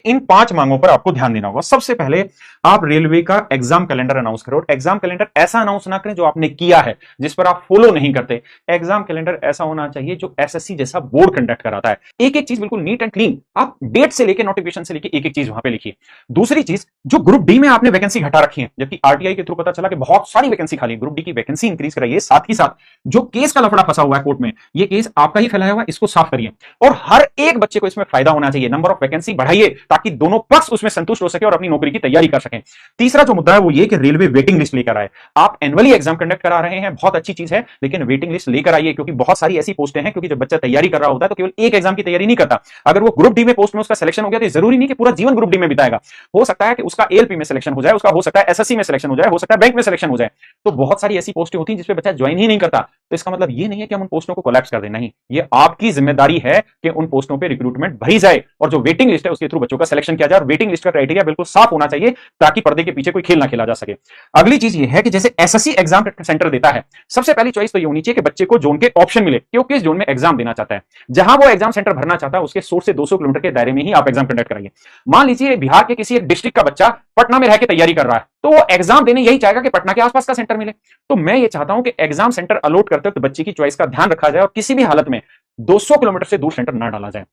इन 5 मांगों पर आपको ध्यान देना होगा। सबसे पहले आप रेलवे का एग्जाम कैलेंडर अनाउंस करो। एग्जाम कैलेंडर ऐसा अनाउंस ना करें जो आपने किया है, जिस पर आप फॉलो नहीं करते। एग्जाम कैलेंडर ऐसा होना चाहिए जो एसएससी जैसा बोर्ड कंडक्ट कराता है। एक एक चीज बिल्कुल नीट एंड क्लीन, आप डेट से लेकर नोटिफिकेशन से लेकर एक एक चीज वहां पे लिखिए। दूसरी चीज, जो ग्रुप डी में आपने वैकेंसी घटा रखी है, जबकि आरटीआई के थ्रू पता चला कि बहुत सारी वैकेंसी खाली है, ग्रुप डी की वैकेंसी इंक्रीज कराइए। साथ ही साथ जो केस का लफड़ा फंसा हुआ है कोर्ट में, ये केस आपका ही फैलाया हुआ, इसको साफ करिए। और हर एक बच्चे को इसमें फायदा होना चाहिए। नंबर ऑफ वैकेंसी बढ़ाइए ताकि दोनों पक्ष उसमें संतुष्ट हो सके और अपनी नौकरी की तैयारी कर सकें। तीसरा जो मुद्दा है वो ये कि रेलवे वेटिंग लिस्ट लेकर आए। आप एनुअली एग्जाम कंडक्ट करा रहे हैं, बहुत अच्छी चीज है, लेकिन वेटिंग लिस्ट लेकर आइए, क्योंकि बहुत सारी ऐसी पोस्टें हैं, क्योंकि जब बच्चा तैयारी कर रहा होता है तो केवल एक एग्जाम की तैयारी नहीं करता। अगर वो ग्रुप डी में पोस्ट में उसका सिलेक्शन हो गया तो जरूरी नहीं कि पूरा जीवन ग्रुप डी में बिताएगा। हो सकता है कि उसका एएलपी में सिलेक्शन हो जाए, उसका हो सकता है एसएससी में सिलेक्शन हो जाए, हो सकता है बैंक में सिलेक्शन हो जाए। तो बहुत सारी ऐसी पोस्टें होती हैं जिसपे बच्चा ज्वाइन ही नहीं करता। तो इसका मतलब ये नहीं है कि हम उन पोस्टों को कोलैप्स कर दें, नहीं, ये आपकी जिम्मेदारी है कि उन पोस्टों पे रिक्रूटमेंट भरी जाए और जो वेटिंग लिस्ट है उसके थ्रू बच्चों का सिलेक्शन किया जाए। और वेटिंग लिस्ट का क्राइटेरिया बिल्कुल साफ होना चाहिए ताकि पर्दे के पीछे कोई खेल ना खेला जा सके। अगली चीज ये है कि जैसे एसएससी एग्जाम सेंटर देता है, सबसे पहली चॉइस तो ये होनी चाहिए कि बच्चे को जोन के ऑप्शन मिले कि वो किस जोन में एग्जाम देना चाहता है। जहां वो एग्जाम सेंटर भरना चाहता है उसके सोर्स से 200 किलोमीटर के दायरे में ही आप एग्जाम कंडक्ट कराइए। मान लीजिए बिहार के किसी एक डिस्ट्रिक्ट का बच्चा पटना में रह के तैयारी कर रहा है, तो वो एग्जाम देने यही चाहेगा कि पटना के आसपास का सेंटर मिले। तो मैं ये चाहता हूं कि एग्जाम सेंटर अलॉट करते वक्त बच्चे की चॉइस का ध्यान रखा जाए और किसी भी हालत में 200 किलोमीटर से दूर सेंटर ना डाला जाए।